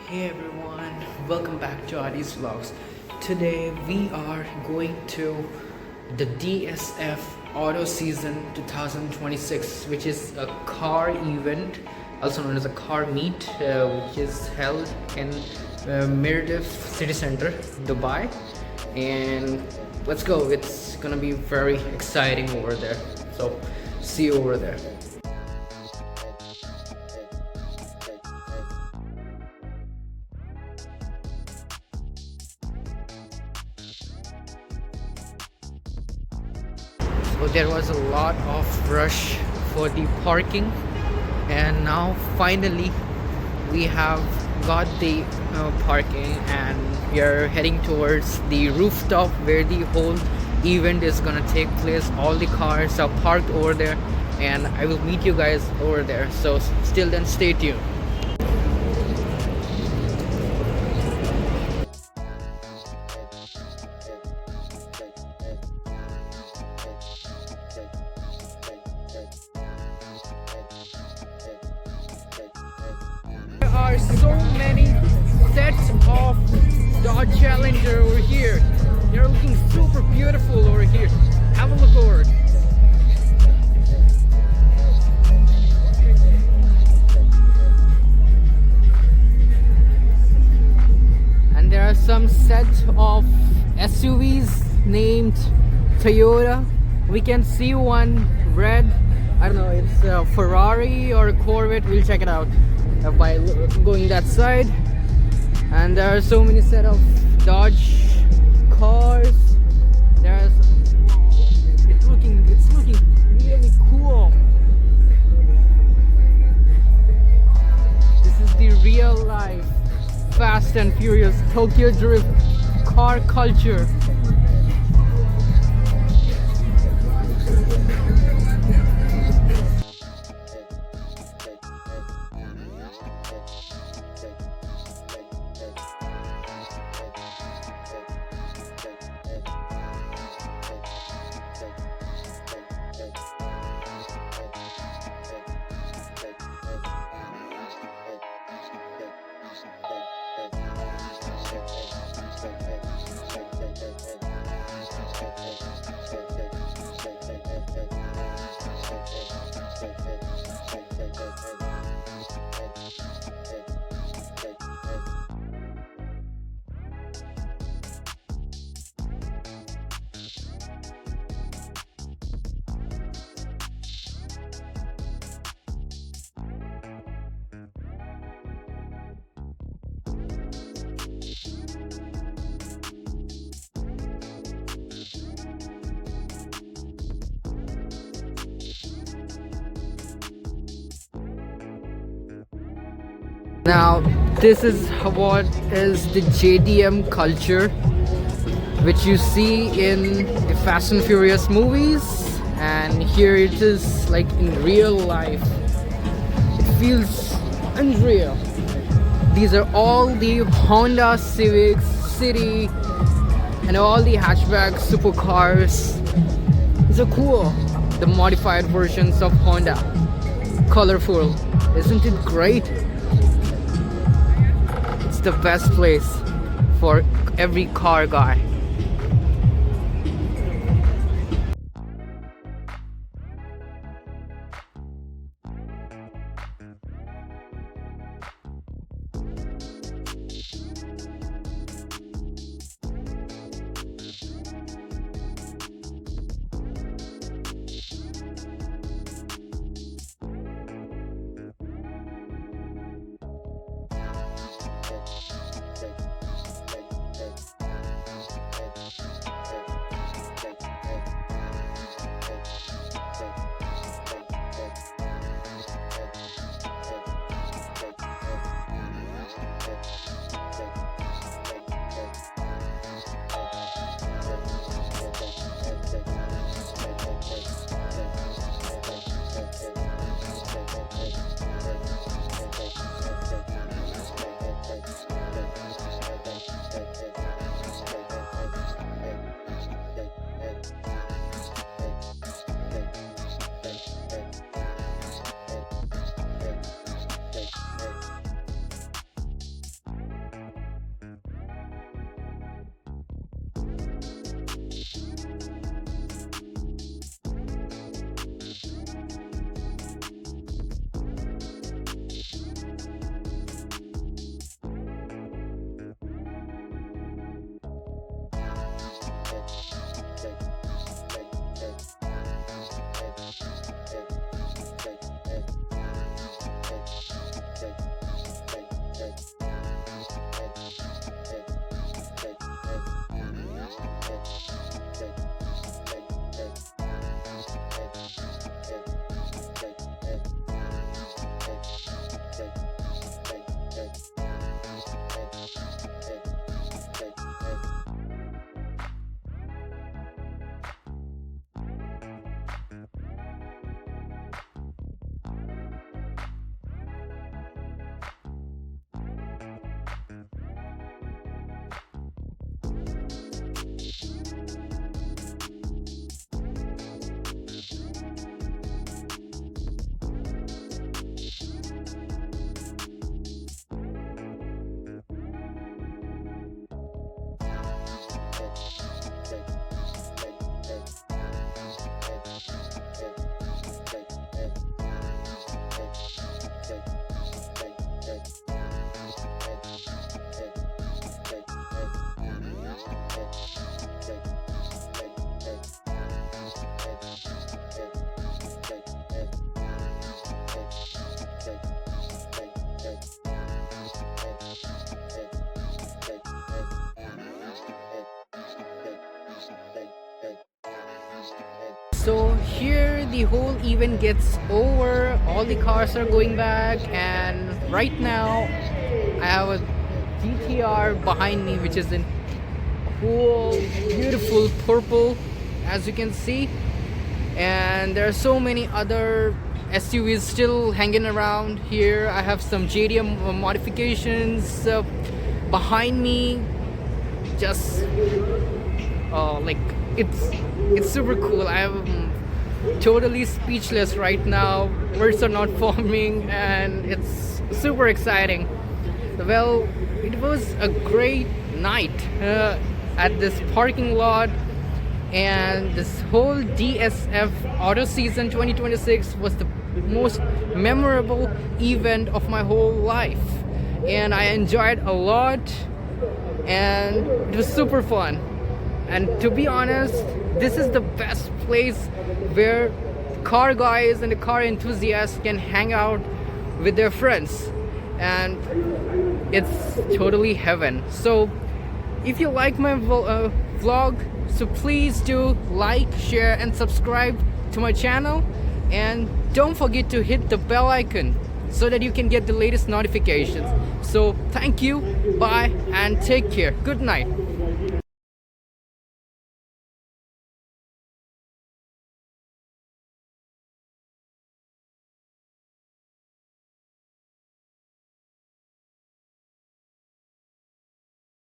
Hey everyone, welcome back to Adi's Vlogs. Today we are going to the DSF Auto Season 2026, which is a car event, also known as a car meet, which is held in Mirdif City Center, Dubai. And let's go, it's gonna be very exciting over there. So, see you over there. So there was a lot of rush for the parking, and now finally we have got the parking, and we are heading towards the rooftop where the whole event is gonna take place. All the cars are parked over there, and I will meet you guys over there. So still then, stay tuned. There are so many sets of Dodge Challenger over here. They're looking super beautiful over here. Have a look over it. And there are some sets of SUVs named Toyota. We can see one red, I don't know, it's a Ferrari or a Corvette. We'll check it out by going that side. And there are so many set of Dodge cars. There's it's looking really cool. This is the real life Fast and Furious Tokyo Drift car culture. Now this is what is the JDM culture, which you see in the Fast and Furious movies, and here it is like in real life. It feels unreal. These are all the Honda Civics, City, and all the hatchback supercars. These are cool. The modified versions of Honda. Colorful. Isn't it great? The best place for every car guy. So here the whole event gets over, all the cars are going back, and right now I have a GTR behind me which is in cool, beautiful purple, as you can see, and there are so many other SUVs still hanging around here. I have some JDM modifications behind me. Just like it's super cool. I am totally speechless right now. Words are not forming, and it's super exciting. Well, it was a great night at this parking lot, and this whole DSF Auto Season 2026 was the most memorable event of my whole life, and I enjoyed a lot, and it was super fun. And to be honest, this is the best place where car guys and the car enthusiasts can hang out with their friends, and it's totally heaven. So if you like my vlog, so please do like, share and subscribe to my channel, and don't forget to hit the bell icon so that you can get the latest notifications. So thank you, bye, and take care. Good night.